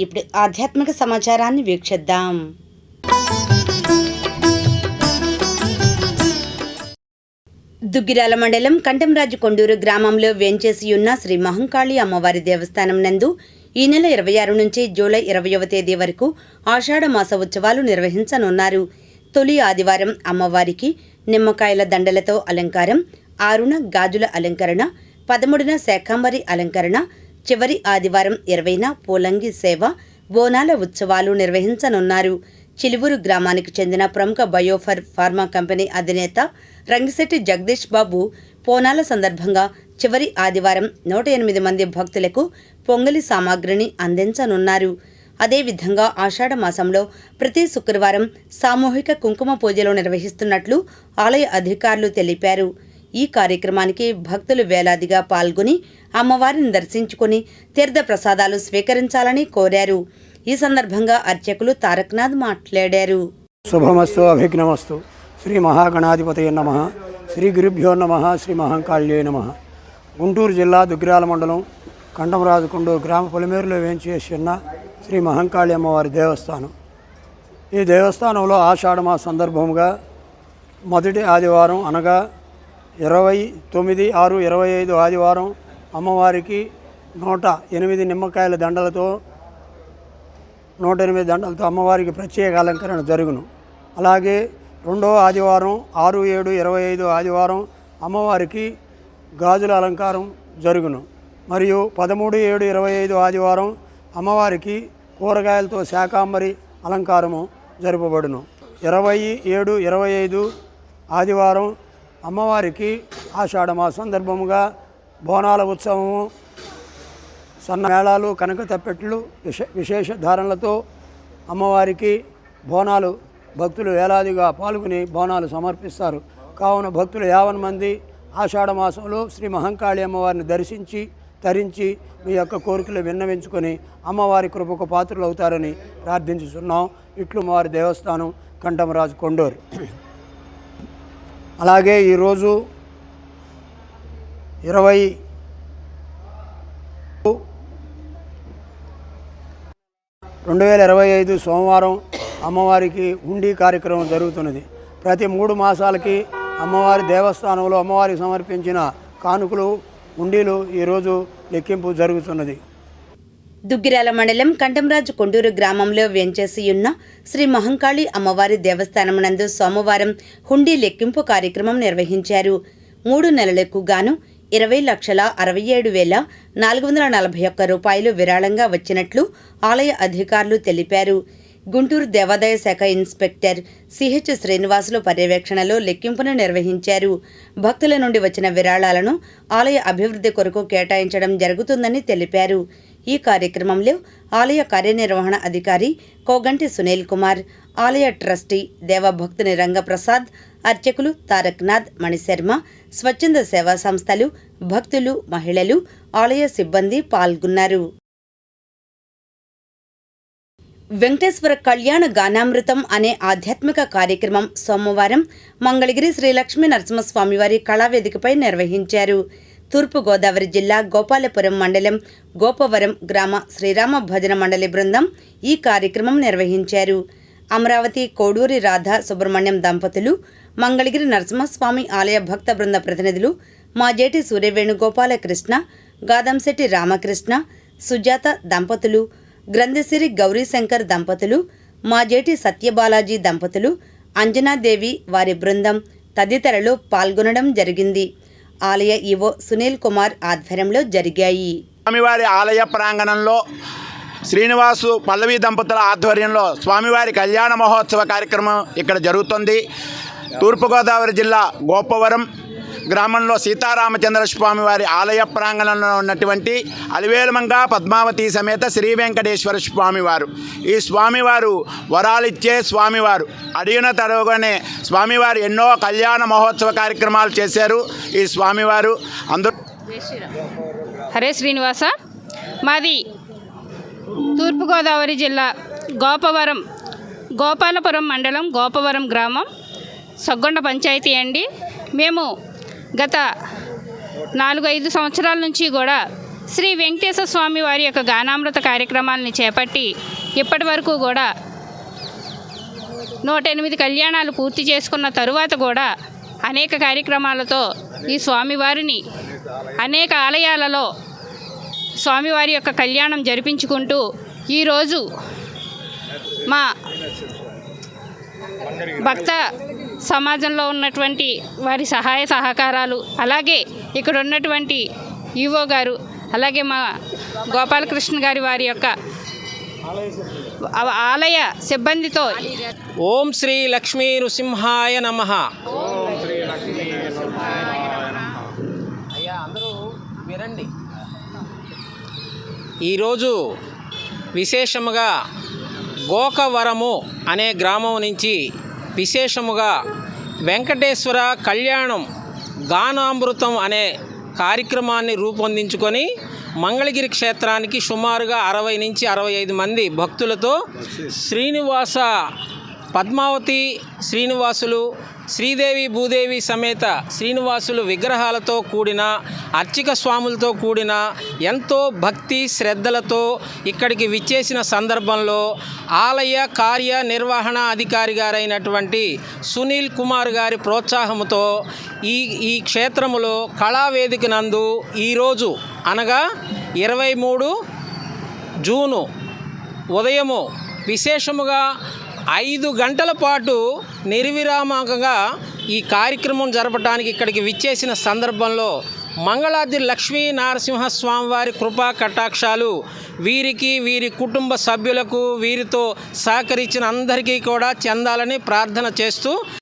ఇప్పుడు ఆధ్యాత్మిక సమాచారాన్ని వీక్షిద్దాం. దుగ్గిరాల మండలం కంటంరాజు కొండూరు గ్రామంలో వేంచేసి ఉన్న శ్రీ మహంకాళి అమ్మవారి దేవస్థానం నందు ఈ నెల 26 నుంచి జూలై 20వ తేదీ వరకు ఆషాఢ మాస ఉత్సవాలు నిర్వహించనున్నారు. తొలి ఆదివారం అమ్మవారికి నిమ్మకాయల దండలతో అలంకారం, 6న గాజుల అలంకరణ, 13న శాకంబరి అలంకరణ, చివరి ఆదివారం 20న పూలంగి సేవ, బోనాల ఉత్సవాలు నిర్వహించనున్నారు. చిలువూరు గ్రామానికి చెందిన ప్రముఖ బయోఫర్ ఫార్మా కంపెనీ అధినేత రంగిశెట్టి జగదీష్ బాబు బోనాల సందర్భంగా చివరి ఆదివారం 108 మంది భక్తులకు పొంగలి సామాగ్రిని అందించనున్నారు. అదేవిధంగా ఆషాఢ మాసంలో ప్రతి శుక్రవారం సామూహిక కుంకుమ పూజలు నిర్వహిస్తున్నట్లు ఆలయ అధికారులు తెలిపారు. ఈ కార్యక్రమానికి భక్తులు వేలాదిగా పాల్గొని అమ్మవారిని దర్శించుకుని తీర్థ ప్రసాదాలు స్వీకరించాలని కోరారు. ఈ సందర్భంగా అర్చకులు తారకనాథ్ మాట్లాడారు. శుభమస్తు, అభిఘ్నమస్తు. శ్రీ మహాగణాధిపతయ నమః. శ్రీ గురుభ్యో నమః. శ్రీ మహంకాళ్యే నమః. గుంటూరు జిల్లా దుగ్గిరాల మండలం కంటంరాజు కొండూరు గ్రామ పొలిమేరులో వేంచేసి ఉన్న శ్రీ మహంకాళి అమ్మవారి దేవస్థానం. ఈ దేవస్థానంలో ఆషాఢమాస సందర్భంగా మొదటి ఆదివారం అనగా 29/6/25 ఆదివారం అమ్మవారికి 108 నిమ్మకాయల దండలతో 108 దండలతో అమ్మవారికి ప్రత్యేక అలంకరణ జరుగును. అలాగే రెండవ ఆదివారం 6/7/25 ఆదివారం అమ్మవారికి గాజుల అలంకారం జరుగును. మరియు 13/7/25 ఆదివారం అమ్మవారికి కూరగాయలతో శాకాంబరి అలంకారము జరుపబడును. 20/7/25 ఆదివారం అమ్మవారికి ఆషాఢమాస సందర్భముగా బోనాల ఉత్సవము, సన్న మేళాలు, కనక తప్పెట్లు, విశేష ధారణలతో అమ్మవారికి బోనాలు భక్తులు వేలాదిగా పాల్గొని బోనాలు సమర్పిస్తారు. కావున భక్తులు 50 మంది ఆషాఢ మాసంలో శ్రీ మహంకాళి అమ్మవారిని దర్శించి తరించి మీ యొక్క కోరికలు విన్నవించుకొని అమ్మవారి కృపకు పాత్రలు అవుతారని ప్రార్థించుతున్నాం. ఇట్లు అమ్మవారి దేవస్థానం కంటంరాజు కొండూరు. అలాగే ఈరోజు 2025 సోమవారం అమ్మవారికి హుండీ కార్యక్రమం జరుగుతున్నది. ప్రతి 3 మాసాలకి అమ్మవారి దేవస్థానంలో అమ్మవారికి సమర్పించిన కానుకలు హుండీలు ఈరోజు లెక్కింపు జరుగుతున్నది. దుగ్గిరాల మండలం కంటంరాజు కొండూరు గ్రామంలో వేంచేసి ఉన్న శ్రీ మహంకాళి అమ్మవారి దేవస్థానం నందు సోమవారం హుండీ లెక్కింపు కార్యక్రమం నిర్వహించారు. 3 నెలలకు గాను 20,67,441 రూపాయలు విరాళంగా వచ్చినట్లు ఆలయ అధికారులు తెలిపారు. గుంటూరు దేవాదాయ శాఖ ఇన్స్పెక్టర్ సిహెచ్ శ్రీనివాసులు పర్యవేక్షణలో లెక్కింపును నిర్వహించారు. భక్తుల నుండి వచ్చిన విరాళాలను ఆలయ అభివృద్ధి కొరకు కేటాయించడం జరుగుతుందని తెలిపారు. ఈ కార్యక్రమంలో ఆలయ కార్యనిర్వహణ అధికారి కోగంటి సునీల్ కుమార్, ఆలయ ట్రస్టీ దేవభక్తుని రంగప్రసాద్, అర్చకులు తారకనాథ్, మణిశర్మ, స్వచ్ఛంద సేవా సంస్థలు, భక్తులు, మహిళలు, ఆలయ సిబ్బంది పాల్గొన్నారు. వెంకటేశ్వర కళ్యాణ గానామృతం అనే ఆధ్యాత్మిక కార్యక్రమం సోమవారం మంగళగిరి శ్రీ లక్ష్మీ నరసింహస్వామివారి కళావేదికపై నిర్వహించారు. తూర్పుగోదావరి జిల్లా గోపాలపురం మండలం గోపవరం గ్రామ శ్రీరామ భజన మండలి బృందం ఈ కార్యక్రమం నిర్వహించారు. అమరావతి కోడూరి రాధా సుబ్రహ్మణ్యం దంపతులు, మంగళగిరి నరసింహస్వామి ఆలయ భక్త బృంద ప్రతినిధులు మాజేటి సూర్యవేణుగోపాలకృష్ణ, గాదంశెట్టి రామకృష్ణ, సుజాత దంపతులు, గ్రంథసిరి గౌరీశంకర్ దంపతులు, మాజేటి సత్యబాలాజీ దంపతులు, అంజనాదేవి వారి బృందం తదితరులు పాల్గొనడం జరిగింది. ఆలయ ఈవో సునీల్ కుమార్ ఆధ్వర్యంలో జరిగాయి. స్వామివారి ఆలయ ప్రాంగణంలో శ్రీనివాసు పల్లవి దంపతుల ఆధ్వర్యంలో స్వామివారి కళ్యాణ మహోత్సవ కార్యక్రమం ఇక్కడ జరుగుతుంది. తూర్పుగోదావరి జిల్లా గోపవరం గ్రామంలో సీతారామచంద్ర స్వామి వారి ఆలయ ప్రాంగణంలో ఉన్నటువంటి అలివేలుమంగ పద్మావతి సమేత శ్రీ వెంకటేశ్వర స్వామివారు. ఈ స్వామివారు వరాలిచ్చే స్వామివారు. అడిగిన తరుగానే స్వామివారు ఎన్నో కళ్యాణ మహోత్సవ కార్యక్రమాలు చేశారు. ఈ స్వామివారు అందరూ హరే శ్రీనివాస. మాది తూర్పుగోదావరి జిల్లా గోపాలపురం మండలం గోపవరం గ్రామం సొగ్గొండ పంచాయతీ అండి. మేము గత 4-5 సంవత్సరాల నుంచి కూడా శ్రీ వెంకటేశ్వర స్వామి వారి యొక్క గానామృత కార్యక్రమాలని చేపట్టి ఇప్పటి వరకు కూడా 108 కళ్యాణాలు పూర్తి చేసుకున్న తరువాత కూడా అనేక కార్యక్రమాలతో ఈ స్వామివారిని అనేక ఆలయాలలో స్వామివారి యొక్క కళ్యాణం జరిపించుకుంటూ ఈరోజు మా భక్త సమాజంలో ఉన్నటువంటి వారి సహాయ సహకారాలు, అలాగే ఇక్కడ ఉన్నటువంటి ఈవో గారు, అలాగే మా గోపాలకృష్ణ గారి వారి యొక్క ఆలయ సిబ్బందితో ఓం శ్రీ లక్ష్మీ నృసింహాయ నమః. అయ్యా అందరూ వినండి. ఈరోజు విశేషముగా గోకవరము అనే గ్రామం నుంచి విశేషముగా వెంకటేశ్వర కళ్యాణం గానామృతం అనే కార్యక్రమాన్ని రూపొందించుకొని మంగళగిరి క్షేత్రానికి సుమారుగా 60 నుంచి 65 మంది భక్తులతో శ్రీనివాస పద్మావతి శ్రీనివాసులు, శ్రీదేవి భూదేవి సమేత శ్రీనివాసులు విగ్రహాలతో కూడిన అర్చక స్వాములతో కూడిన ఎంతో భక్తి శ్రద్ధలతో ఇక్కడికి విచ్చేసిన సందర్భంలో ఆలయ కార్య నిర్వహణ అధికారి గారైనటువంటి సునీల్ కుమార్ గారి ప్రోత్సాహంతో ఈ క్షేత్రములో కళావేదిక నందు ఈరోజు అనగా 23 జూను ఉదయము విశేషముగా 5 గంటల పాటు నిర్విరామంగా ఈ కార్యక్రమం జరపడానికి ఇక్కడికి విచ్చేసిన సందర్భంలో మంగళాద్రి లక్ష్మీ నరసింహస్వామి వారి కృపా కటాక్షాలు వీరికి, వీరి కుటుంబ సభ్యులకు, వీరితో సహకరించిన అందరికీ కూడా చెందాలని ప్రార్థన చేస్తూ